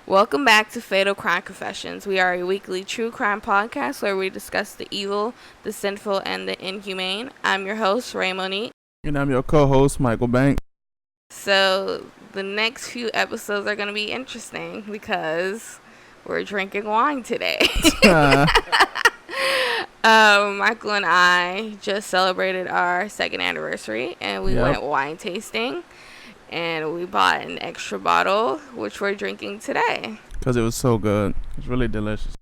Welcome back to Fatal Crime Confessions. We are a weekly true crime podcast where we discuss the evil, the sinful, and the inhumane. I'm your host, Ray Monique. And I'm your co-host, Michael Banks. So the next few episodes are going to be interesting because we're drinking wine today. Michael and I just celebrated our second anniversary, and we went wine tasting. And we bought an extra bottle, which we're drinking today. Because it was so good. It's really delicious.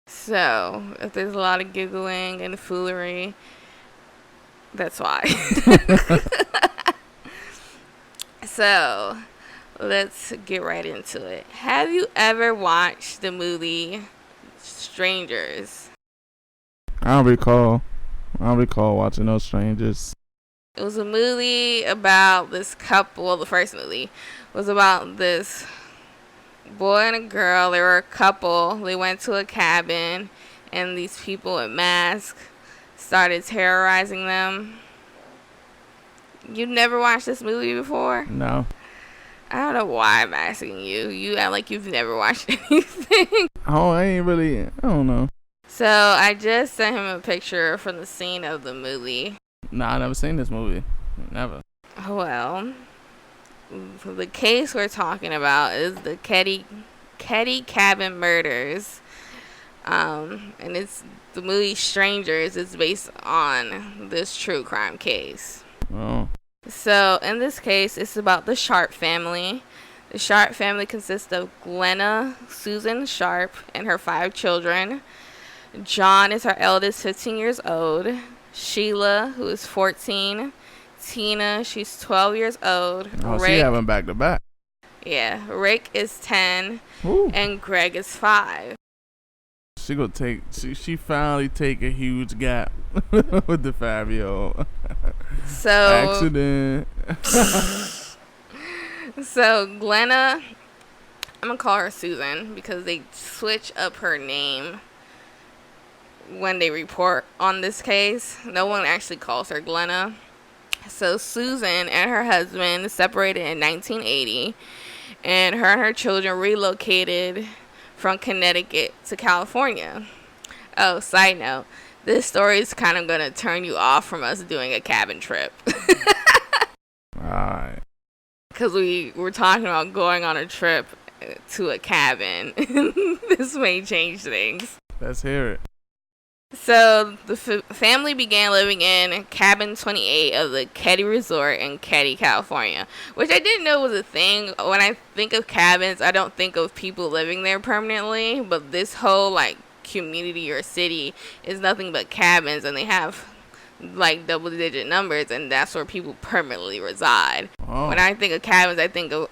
So, if there's a lot of giggling and foolery, that's why. So, let's get right into it. Have you ever watched the movie Strangers? I don't recall watching those Strangers. It was a movie about this couple. Well, the first movie was about this boy and a girl. They were a couple. They went to a cabin, and these people in masks started terrorizing them. You've never watched this movie before? No. I don't know why I'm asking you. You act like you've never watched anything. I don't know. So, I just sent him a picture from the scene of the movie. Nah, I never seen this movie. Never. Well, the case we're talking about is the Keddie Cabin murders. And it's the movie Strangers is based on this true crime case. Oh. So, in this case, it's about the Sharp family. The Sharp family consists of Glenna Susan Sharp and her 5 children. John is her eldest, 15 years old. Sheila, who is 14. Tina, she's 12 years old. Oh, Rick, she having back to back. Yeah, Rick is 10. Ooh. And Greg is 5. She finally take a huge gap with the 5-year-old. So accident. So Glenna, I'm gonna call her Susan because they switch up her name when they report on this case. No one actually calls her Glenna. So Susan and her husband separated in 1980, and her children relocated from Connecticut to California. Oh, side note, this story is kind of going to turn you off from us doing a cabin trip. Alright. Because we were talking about going on a trip to a cabin. This may change things. Let's hear it. So, the family began living in Cabin 28 of the Keddie Resort in Keddie, California, which I didn't know was a thing. When I think of cabins, I don't think of people living there permanently, but this whole, community or city is nothing but cabins, and they have, double-digit numbers, and that's where people permanently reside. Oh. When I think of cabins, I think of,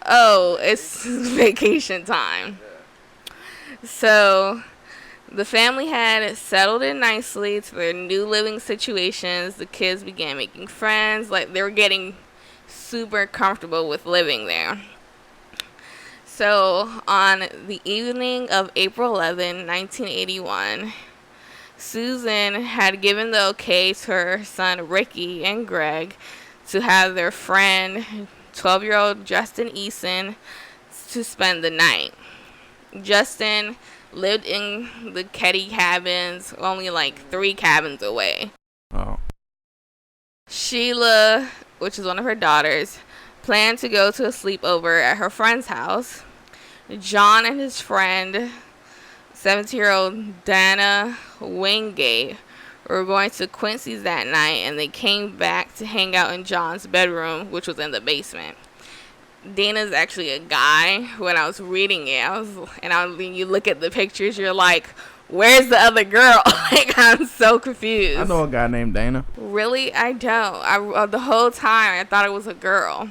it's vacation time. So the family had settled in nicely to their new living situations. The kids began making friends. They were getting super comfortable with living there. So on the evening of April 11, 1981, Susan had given the okay to her son Ricky and Greg to have their friend, 12-year-old Justin Eason, to spend the night. Justin lived in the Keddie cabins, only 3 cabins away. Oh. Sheila, which is one of her daughters, planned to go to a sleepover at her friend's house. John and his friend, 17-year-old Dana Wingate, were going to Quincy's that night, and they came back to hang out in John's bedroom, which was in the basement. Dana's actually a guy. When I was reading it, when you look at the pictures, you're like, where's the other girl? I'm so confused. I know a guy named Dana. Really? I don't. The whole time, I thought it was a girl.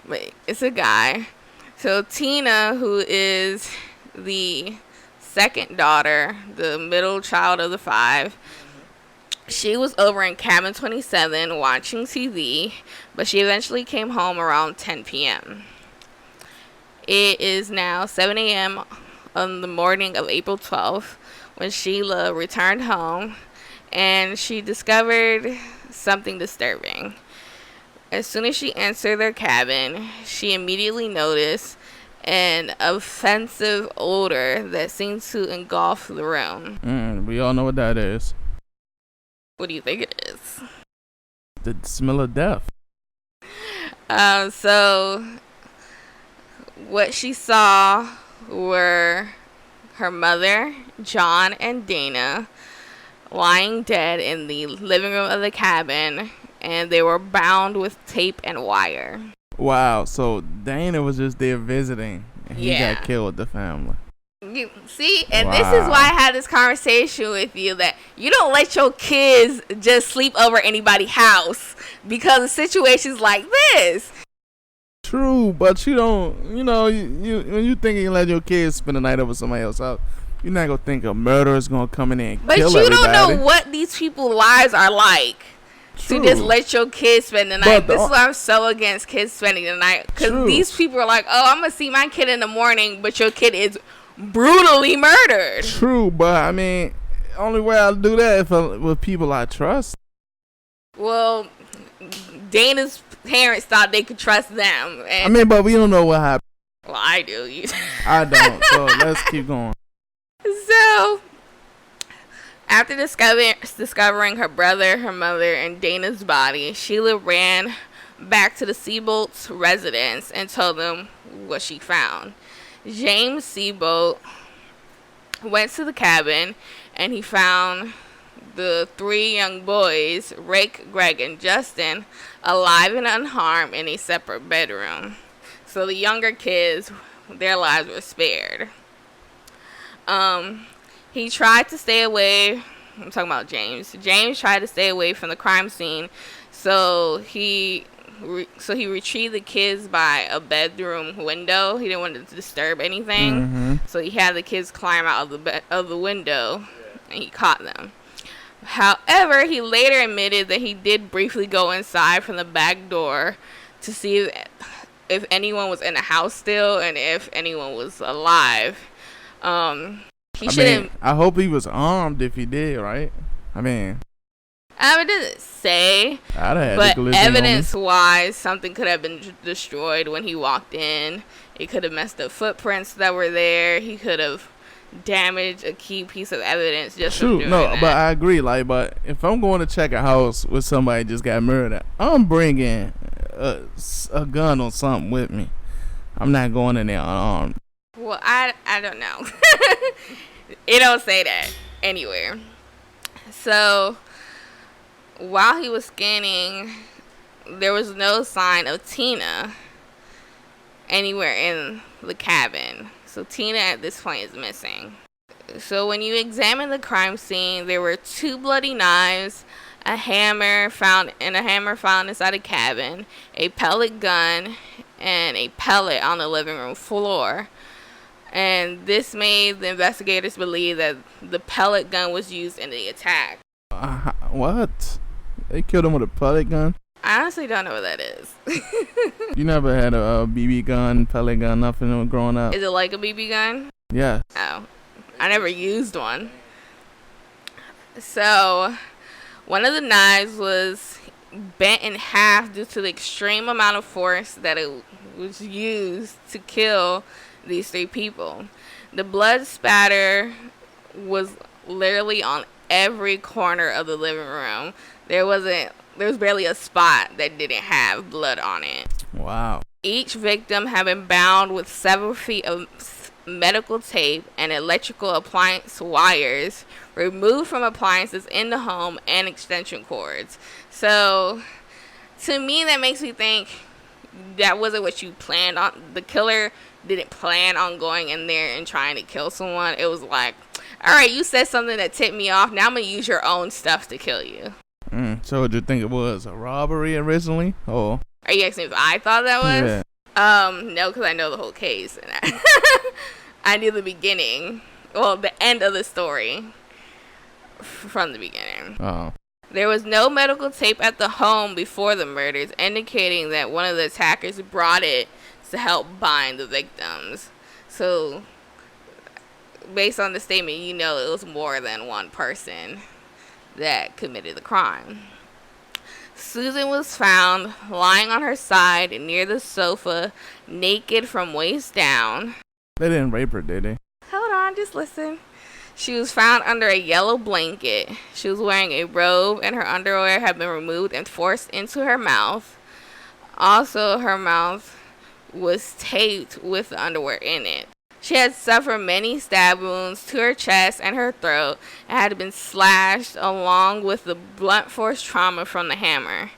But it's a guy. So Tina, who is the second daughter, the middle child of the 5, she was over in Cabin 27 watching TV, but she eventually came home around 10 p.m. It is now 7 a.m. on the morning of April 12th when Sheila returned home, and she discovered something disturbing. As soon as she entered their cabin, she immediately noticed an offensive odor that seemed to engulf the room. We all know what that is. What do you think it is? The smell of death. So what she saw were her mother, John, and Dana lying dead in the living room of the cabin, and they were bound with tape and wire. Wow, so Dana was just there visiting, and he got killed with the family. You see, and this is why I had this conversation with you, that you don't let your kids just sleep over anybody's house because of situations like this. True, but you don't, you when you think you let your kids spend the night over somebody else's house, you're not going to think a murderer is going to come in there and kill everybody. But you don't know what these people's lives are like. True. To just let your kids spend the night. This is why I'm so against kids spending the night. Because these people are like, oh, I'm going to see my kid in the morning, but your kid is brutally murdered. True, but I mean, only way I'll do that is with people I trust. Well, Dana's parents thought they could trust them. And I mean, but we don't know what happened. Well, I do. I don't, so let's keep going. So, after discovering her brother, her mother, and Dana's body, Sheila ran back to the Seabolt's residence and told them what she found. James Seabolt went to the cabin, and he found the 3 young boys, Rick, Greg, and Justin, alive and unharmed in a separate bedroom. So the younger kids, their lives were spared. He tried to stay away. I'm talking about James. James tried to stay away from the crime scene, so he retrieved the kids by a bedroom window. He didn't want to disturb anything, so he had the kids climb out of the window, and he caught them. However, he later admitted that he did briefly go inside from the back door to see if anyone was in the house still and if anyone was alive. I hope he was armed if he did, right? It didn't say, but evidence-wise, something could have been destroyed when he walked in. It could have messed up footprints that were there. He could have damaged a key piece of evidence just from doing that. But I agree. But if I'm going to check a house where somebody just got murdered, I'm bringing a gun or something with me. I'm not going in there unarmed. Well, I don't know. It don't say that anywhere. So, while he was scanning, there was no sign of Tina anywhere in the cabin. So, Tina at this point is missing. So, when you examine the crime scene, there were 2 bloody knives, a hammer found inside the cabin, a pellet gun, and a pellet on the living room floor. And this made the investigators believe that the pellet gun was used in the attack. What? They killed him with a pellet gun? I honestly don't know what that is. You never had a BB gun, pellet gun, nothing growing up? Is it like a BB gun? Yeah. Oh, I never used one. So, one of the knives was bent in half due to the extreme amount of force that it was used to kill these 3 people. The blood spatter was literally on every corner of the living room. There was barely a spot that didn't have blood on it. Wow. Each victim had been bound with several feet of medical tape and electrical appliance wires removed from appliances in the home and extension cords. So, to me, that makes me think that wasn't what you planned on. The killer didn't plan on going in there and trying to kill someone. It was like, all right, you said something that tipped me off. Now I'm going to use your own stuff to kill you. So did you think it was a robbery originally? Or are you asking if I thought that was? Yeah. No, because I know the whole case. And I knew the beginning. Well, the end of the story from the beginning. Oh. There was no medical tape at the home before the murders, indicating that one of the attackers brought it to help bind the victims. So, based on the statement, you know it was more than one person that committed the crime. Susan was found lying on her side near the sofa, naked from waist down. They didn't rape her, did they? Hold on, just listen. She was found under a yellow blanket. She was wearing a robe, and her underwear had been removed and forced into her mouth. Also, her mouth was taped with the underwear in it. She had suffered many stab wounds to her chest and her throat and had been slashed along with the blunt force trauma from the hammer.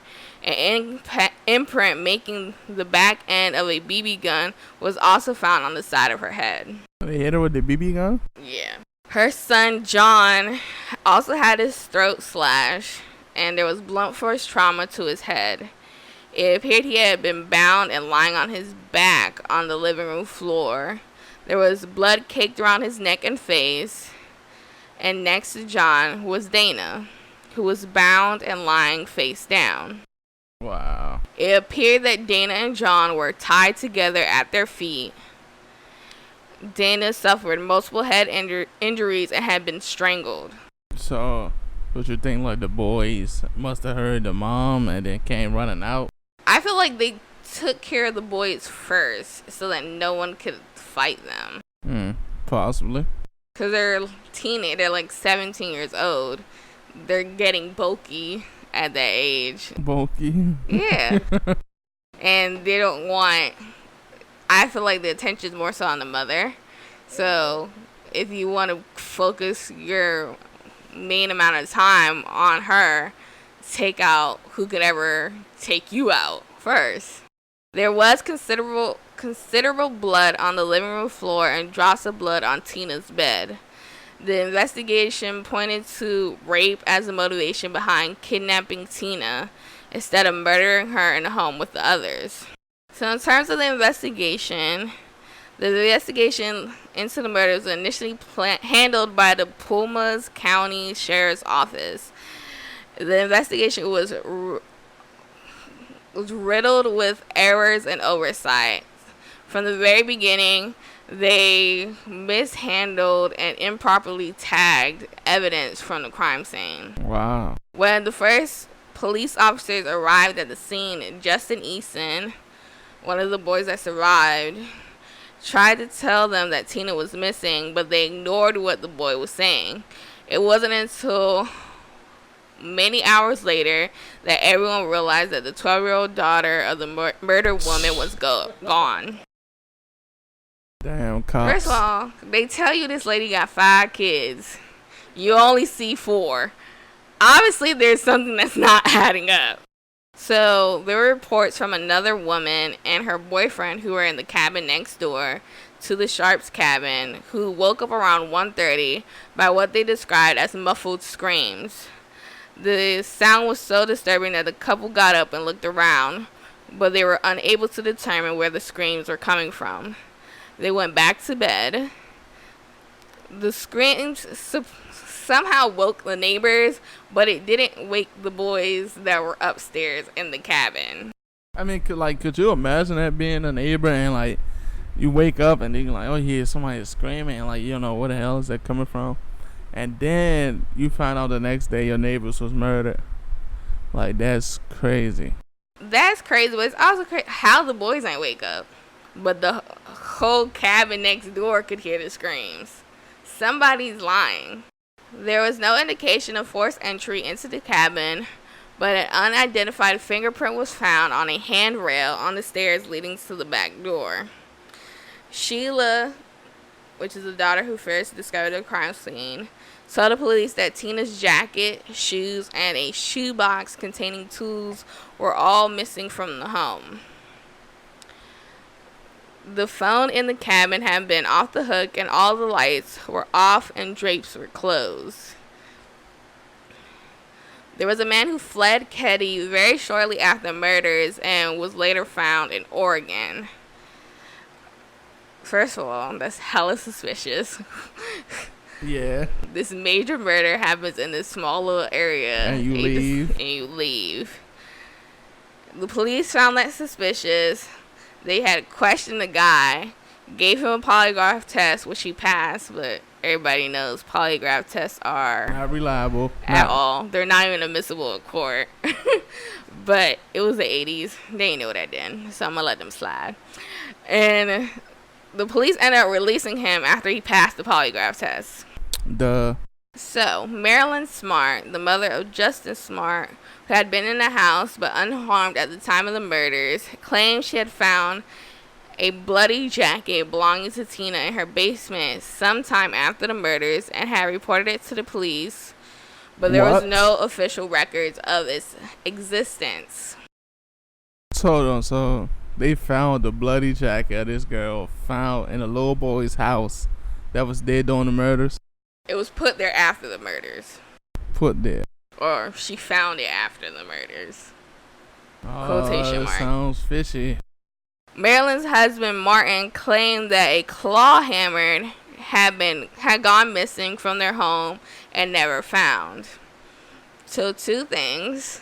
An imprint making the back end of a BB gun was also found on the side of her head. They hit her with the BB gun? Yeah. Her son John also had his throat slashed, and there was blunt force trauma to his head. It appeared he had been bound and lying on his back on the living room floor. There was blood caked around his neck and face. And next to John was Dana, who was bound and lying face down. Wow. It appeared that Dana and John were tied together at their feet. Dana suffered multiple head injuries and had been strangled. So, what you think, like the boys must have heard the mom and then came running out? I feel like they took care of the boys first so that no one could fight them. Possibly. Because they're they're like 17 years old. They're getting bulky at that age. Bulky? Yeah. And they don't want... I feel like the attention's more so on the mother. So if you want to focus your main amount of time on her, take out who could ever take you out first. There was considerable blood on the living room floor and drops of blood on Tina's bed. The investigation pointed to rape as the motivation behind kidnapping Tina instead of murdering her in the home with the others. So in terms of the investigation into the murders was initially handled by the Plumas County Sheriff's Office. The investigation was riddled with errors and oversight. From the very beginning, they mishandled and improperly tagged evidence from the crime scene. Wow. When the first police officers arrived at the scene, Justin Easton, one of the boys that survived, tried to tell them that Tina was missing, but they ignored what the boy was saying. It wasn't until many hours later that everyone realized that the 12-year-old daughter of the murdered woman was gone. Damn, cops. First of all, they tell you this lady got 5 kids. You only see 4. Obviously, there's something that's not adding up. So, there were reports from another woman and her boyfriend who were in the cabin next door to the Sharps' cabin, who woke up around 1:30 by what they described as muffled screams. The sound was so disturbing that the couple got up and looked around, but they were unable to determine where the screams were coming from. They went back to bed. The screams somehow woke the neighbors, but it didn't wake the boys that were upstairs in the cabin. I mean, could you imagine that being a neighbor and like you wake up and you're like, oh, yeah, somebody is screaming, and like, you know, where the hell is that coming from? And then you find out the next day your neighbors was murdered. Like, that's crazy. That's crazy, but it's also crazy how the boys ain't wake up, but the whole cabin next door could hear the screams. Somebody's lying. There was no indication of forced entry into the cabin, but an unidentified fingerprint was found on a handrail on the stairs leading to the back door. Sheila, which is the daughter who first discovered the crime scene, told the police that Tina's jacket, shoes, and a shoebox containing tools were all missing from the home. The phone in the cabin had been off the hook and all the lights were off and drapes were closed. There was a man who fled Keddie very shortly after the murders and was later found in Oregon. First of all, that's hella suspicious. Yeah. This major murder happens in this small little area. And you leave. The police found that suspicious. They had questioned the guy, gave him a polygraph test, which he passed, but everybody knows polygraph tests are not reliable at all. They're not even admissible in court. But it was the 80s. They didn't know that then, so I'm going to let them slide. And the police ended up releasing him after he passed the polygraph test. Duh. So, Marilyn Smart, the mother of Justin Smart, who had been in the house but unharmed at the time of the murders, claimed she had found a bloody jacket belonging to Tina in her basement sometime after the murders and had reported it to the police, but there was no official records of its existence. Hold on, so they found the bloody jacket of this girl found in a little boy's house that was dead during the murders? It was put there after the murders. Put there. Or she found it after the murders. Quotation mark. Sounds fishy. Marilyn's husband Martin claimed that a claw hammer had gone missing from their home and never found. So 2 things.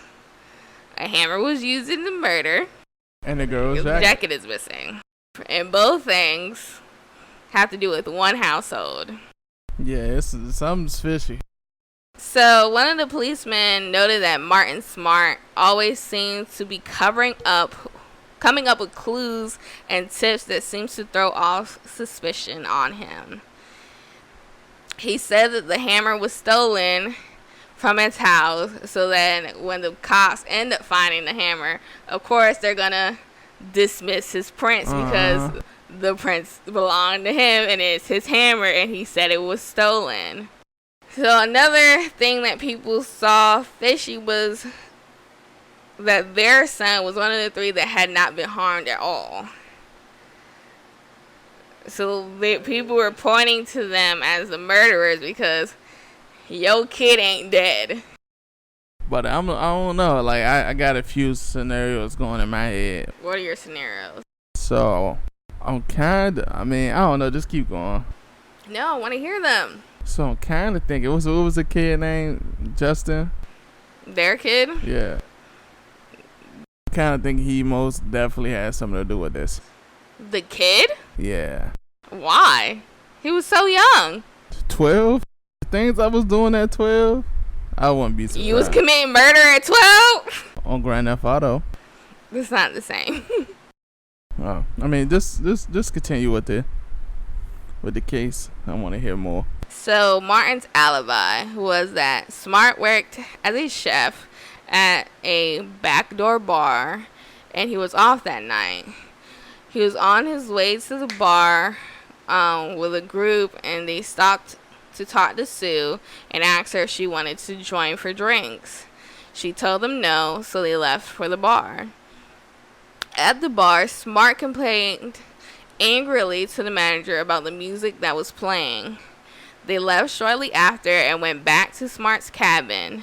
A hammer was used in the murder. And the girl's jacket is missing. And both things have to do with one household. Yeah, something's fishy. So one of the policemen noted that Martin Smart always seemed to be coming up with clues and tips that seems to throw off suspicion on him. He said that the hammer was stolen from his house, so that when the cops end up finding the hammer, of course they're gonna dismiss his prints because the prints belong to him and it's his hammer, and he said it was stolen. So another thing that people saw fishy was that their son was one of the 3 that had not been harmed at all. So people were pointing to them as the murderers because your kid ain't dead. But I don't know. Like, I got a few scenarios going in my head. What are your scenarios? So, I don't know. Just keep going. No, I want to hear them. So, I'm kind of thinking, what was a kid named Justin? Their kid? Yeah. Kind of think he most definitely had something to do with this. The kid? Yeah. Why? He was so young. 12? The things I was doing at 12, I wouldn't be surprised. You was committing murder at 12? On Grand Theft Auto. It's not the same. Oh, I mean, just continue with the case. I want to hear more. So Martin's alibi was that Smart worked as a chef at a backdoor bar, and he was off that night. He was on his way to the bar with a group, and they stopped to talk to Sue and asked her if she wanted to join for drinks. She told them no, so they left for the bar. At the bar, Smart complained angrily to the manager about the music that was playing. They left shortly after and went back to Smart's cabin.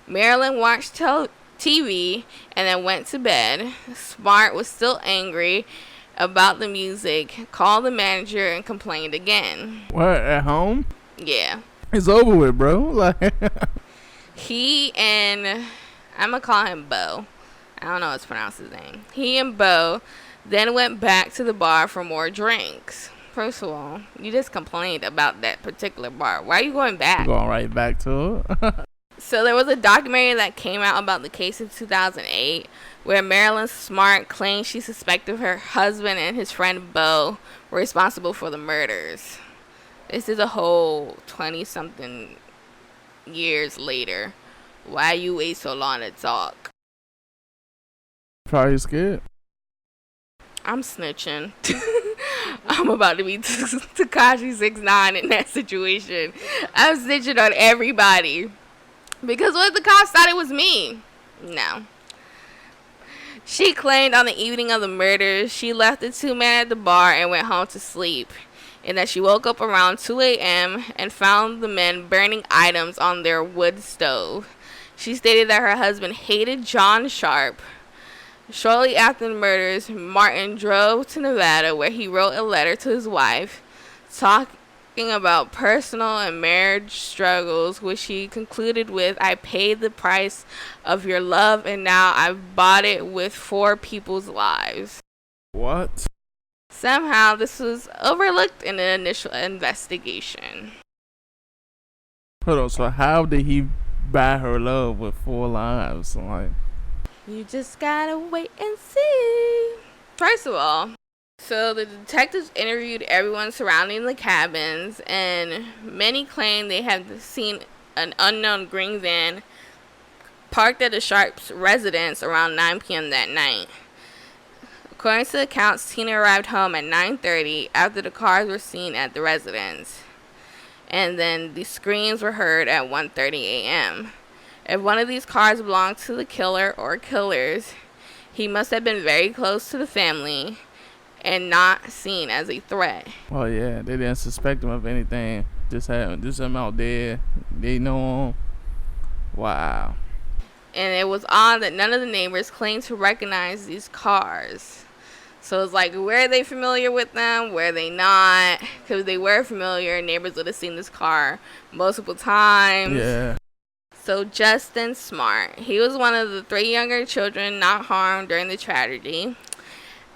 Marilyn watched TV and then went to bed. Smart was still angry about the music, called the manager, and complained again. What, at home? Yeah. It's over with, bro. Like he and I'm gonna call him Bo. I don't know how to pronounce his name. He and Bo then went back to the bar for more drinks. First of all, you just complained about that particular bar. Why are you going back? Going right back to it. So there was a documentary that came out about the case in 2008 where Marilyn Smart claimed she suspected her husband and his friend Bo were responsible for the murders. This is a whole 20-something years later. Why you wait so long to talk? Probably scared. I'm snitching. I'm about to be Tekashi 6ix9ine in that situation. I'm snitching on everybody. Because what if the cops thought it was me? No. She claimed on the evening of the murders, she left the 2 men at the bar and went home to sleep. And that she woke up around 2 a.m. and found the men burning items on their wood stove. She stated that her husband hated John Sharp. Shortly after the murders, Martin drove to Nevada where he wrote a letter to his wife talking about personal and marriage struggles, which he concluded with, "I paid the price of your love and now I've bought it with 4 people's lives." What? Somehow this was overlooked in the initial investigation. Hold on, so how did he buy her love with 4 lives? Like, You just gotta wait and see. First of all, so the detectives interviewed everyone surrounding the cabins, and many claim they have seen an unknown green van parked at the Sharp's residence around 9 p.m. that night. According to the accounts, Tina arrived home at 9:30 after the cars were seen at the residence, and then the screams were heard at 1:30 a.m. If one of these cars belonged to the killer or killers, he must have been very close to the family and not seen as a threat. Oh yeah, they didn't suspect him of anything. Just him out there. They know him. Wow. And it was odd that none of the neighbors claimed to recognize these cars. So it's like, were they familiar with them? Were they not? Because if they were familiar, neighbors would have seen this car multiple times. Yeah. So Justin Smart, he was one of the 3 younger children not harmed during the tragedy.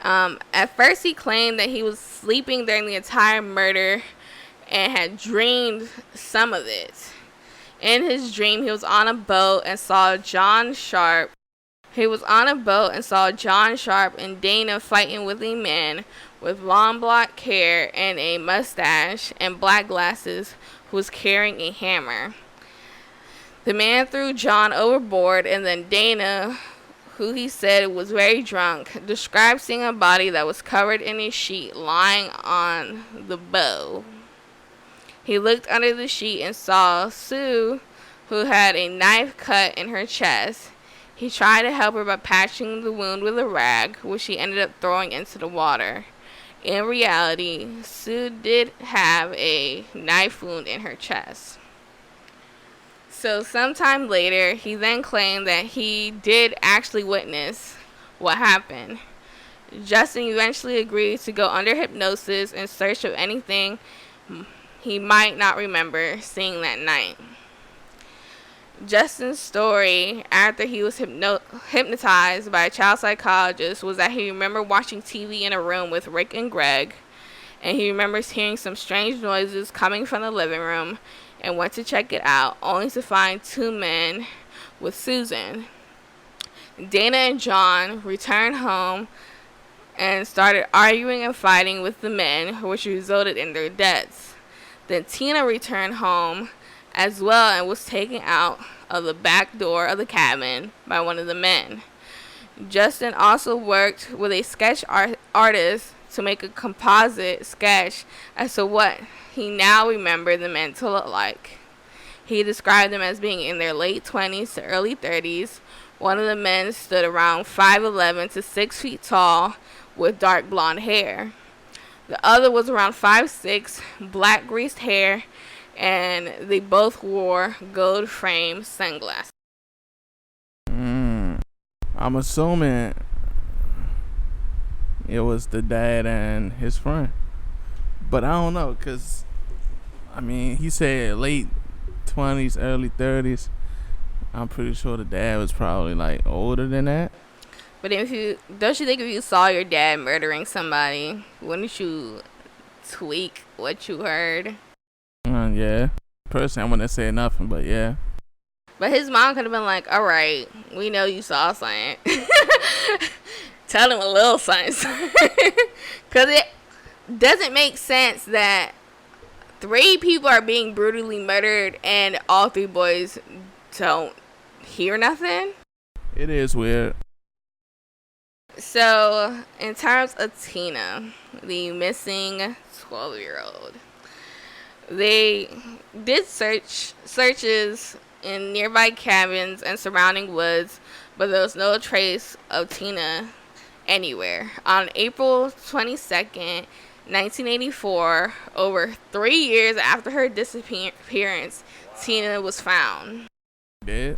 At first he claimed that he was sleeping during the entire murder and had dreamed some of it. In his dream, he was on a boat and saw John Sharp. He was on a boat and saw John Sharp and Dana fighting with a man with long black hair and a mustache and black glasses who was carrying a hammer. The man threw John overboard, and then Dana, who he said was very drunk, described seeing a body that was covered in a sheet lying on the bow. He looked under the sheet and saw Sue, who had a knife cut in her chest. He tried to help her by patching the wound with a rag, which he ended up throwing into the water. In reality, Sue did have a knife wound in her chest. So sometime later, he then claimed that he did actually witness what happened. Justin eventually agreed to go under hypnosis in search of anything he might not remember seeing that night. Justin's story after he was hypnotized by a child psychologist was that he remembered watching TV in a room with Rick and Greg, and he remembers hearing some strange noises coming from the living room and went to check it out, only to find 2 men with Susan. Dana and John returned home and started arguing and fighting with the men, which resulted in their deaths. Then Tina returned home as well and was taken out of the back door of the cabin by one of the men. Justin also worked with a sketch artist to make a composite sketch as to what he now remembered the men to look like. He described them as being in their late 20s to early 30s. One of the men stood around 5'11" to 6 feet tall with dark blonde hair. The other was around 5'6", black greased hair, and they both wore gold frame sunglasses. I'm assuming it was the dad and his friend. But I don't know, because, I mean, he said late 20s, early 30s. I'm pretty sure the dad was probably, like, older than that. But don't you think if you saw your dad murdering somebody, wouldn't you tweak what you heard? Yeah. Personally, I wouldn't say nothing, but yeah. But his mom could have been like, all right, we know you saw something. Tell him a little something. Because it doesn't make sense that 3 people are being brutally murdered and all 3 boys don't hear nothing. It is weird. So, in terms of Tina, the missing 12-year-old, they did searches in nearby cabins and surrounding woods, but there was no trace of Tina anywhere. On April 22nd, 1984, over 3 years after her disappearance, Tina was found. Dead?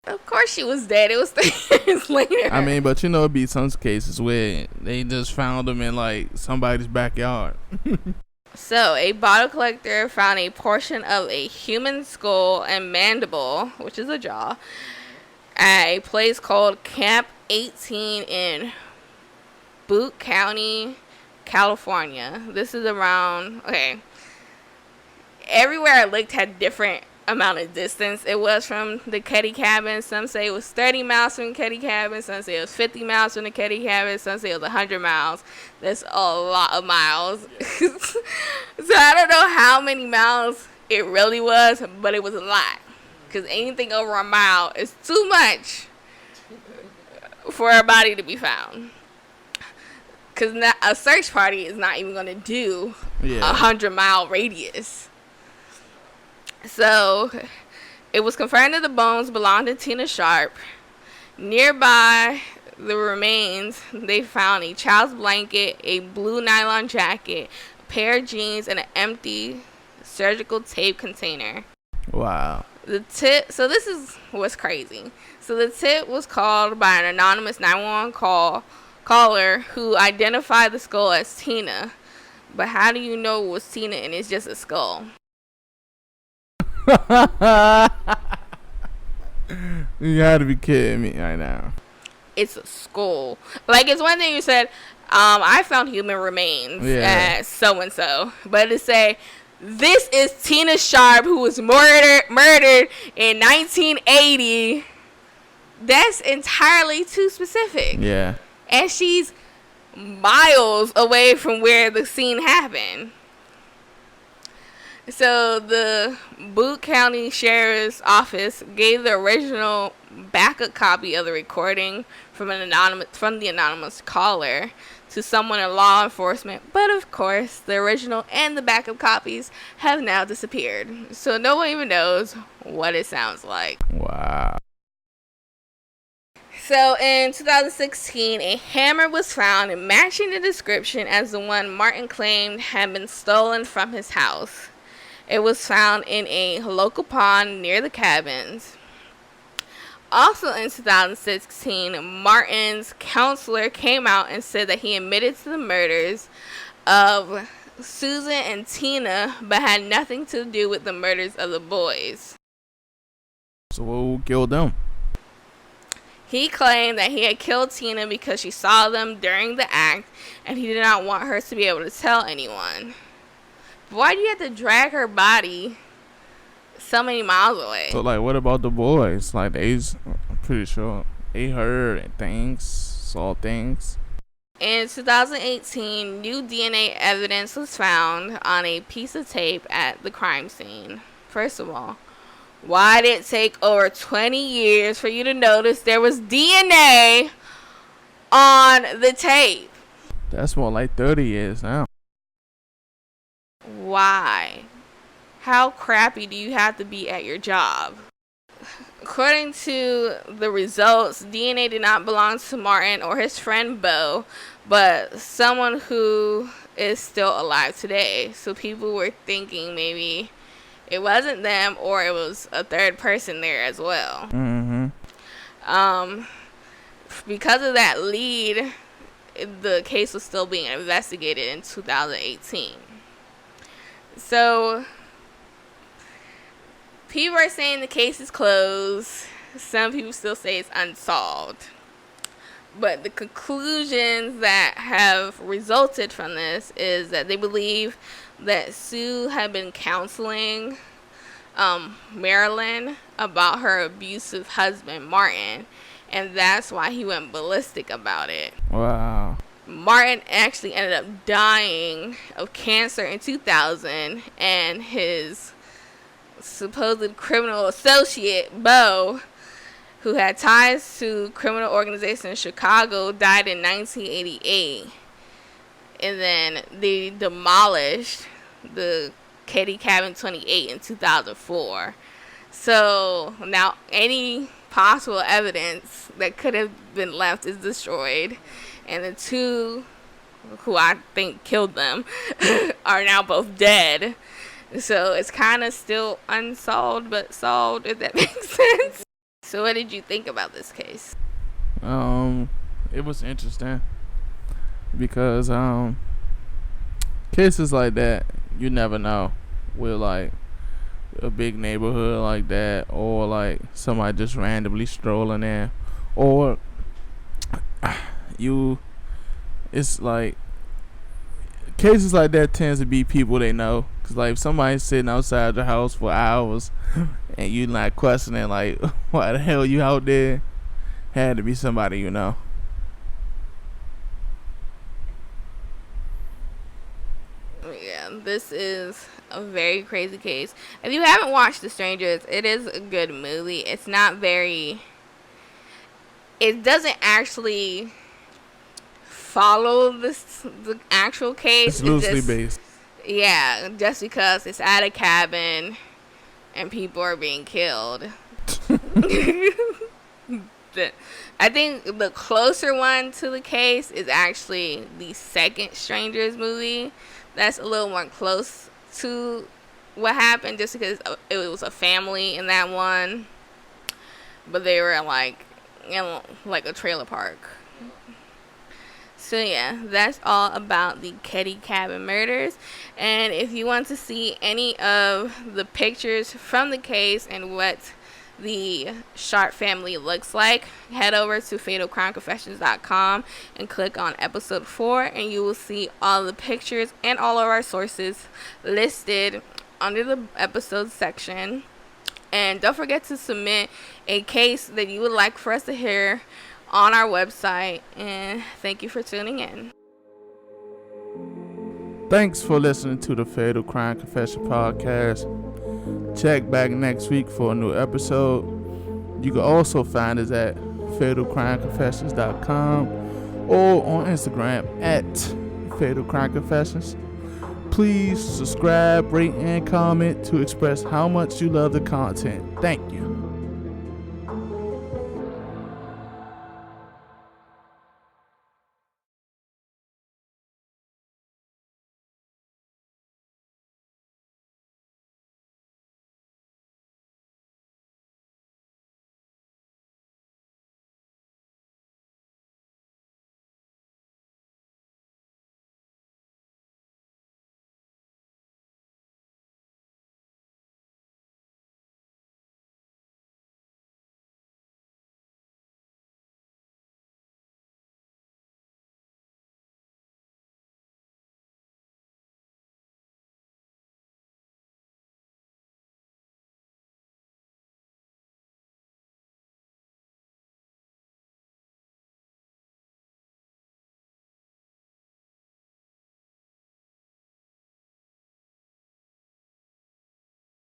Of course she was dead. It was 3 years later. I mean, but you know, it'd be some cases where they just found them in, like, somebody's backyard. So, a bottle collector found a portion of a human skull and mandible, which is a jaw, at a place called Camp 18 in Butte County, California. This is around, okay, everywhere I looked had different amount of distance it was from the Keddie Cabin. Some say it was 30 miles from the Keddie Cabin. Some say it was 50 miles from the Keddie Cabin. Some say it was 100 miles. That's a lot of miles. So I don't know how many miles it really was, but it was a lot. Because anything over a mile is too much for a body to be found. Because a search party is not even going to do a 100-mile radius. So it was confirmed that the bones belonged to Tina Sharp. Nearby the remains, they found a child's blanket, a blue nylon jacket, a pair of jeans, and an empty surgical tape container. Wow. So this is what's crazy. So the tip was called by an anonymous 911 caller who identified the skull as Tina. But how do you know it was Tina and it's just a skull? You gotta be kidding me right now. It's a skull. Like, it's one thing you said, I found human remains at so-and-so. But to say, this is Tina Sharp, who was murdered in 1980, that's entirely too specific. Yeah. And she's miles away from where the scene happened. So the Boone County Sheriff's Office gave the original backup copy of the recording from the anonymous caller to someone in law enforcement, but of course the original and the backup copies have now disappeared, so no one even knows what it sounds like. Wow. So in 2016, a hammer was found matching the description as the one Martin claimed had been stolen from his house. It was found in a local pond near the cabins. Also in 2016, Martin's counselor came out and said that he admitted to the murders of Susan and Tina, but had nothing to do with the murders of the boys. So who killed them? He claimed that he had killed Tina because she saw them during the act, and he did not want her to be able to tell anyone. Why do you have to drag her body so many miles away? So, like, what about the boys? Like, I'm pretty sure they heard things, saw things. In 2018, new DNA evidence was found on a piece of tape at the crime scene. First of all, why did it take over 20 years for you to notice there was DNA on the tape? That's more like 30 years now. Why? How crappy do you have to be at your job? According to the results, DNA did not belong to Martin or his friend Bo, but someone who is still alive today. So people were thinking maybe it wasn't them or it was a third person there as well. Mm-hmm. Because of that lead, the case was still being investigated in 2018. So people are saying the case is closed. Some people still say it's unsolved. But the conclusions that have resulted from this is that they believe that Sue had been counseling Marilyn about her abusive husband, Martin, and that's why he went ballistic about it. Wow. Martin actually ended up dying of cancer in 2000, and his supposed criminal associate, Bo, who had ties to criminal organization in Chicago, died in 1988. And then they demolished the Keddie Cabin 28 in 2004. So now any possible evidence that could have been left is destroyed. And the two who I think killed them are now both dead. So it's kind of still unsolved, but solved, if that makes sense. So what did you think about this case? It was interesting because cases like that, you never know. With like a big neighborhood like that, or like somebody just randomly strolling in, or it's like cases like that tends to be people they know, Cause like if somebody's sitting outside your house for hours and you not questioning like why the hell you out there, had to be somebody you know. Yeah, this is a very crazy case. If you haven't watched The Strangers, it is a good movie. It's not very. It doesn't actually follow the actual case. It's loosely based. Yeah, just because it's at a cabin and people are being killed. I think the closer one to the case is actually the second Strangers movie. That's a little more close to what happened, just because it was a family in that one, but they were like in like a trailer park. So yeah, that's all about the Keddie Cabin murders. And if you want to see any of the pictures from the case and what the Sharp family looks like, head over to fatalcrimeconfessions.com and click on episode 4, and you will see all the pictures and all of our sources listed under the episode section. And don't forget to submit a case that you would like for us to hear on our website. And thank you for tuning in. Thanks for listening to the Fatal Crime Confession podcast. Check back next week for a new episode. You can also find us at fatalcrimeconfessions.com or on Instagram at Fatal Crime Confessions. Please subscribe, rate, and comment to express how much you love the content. Thank you.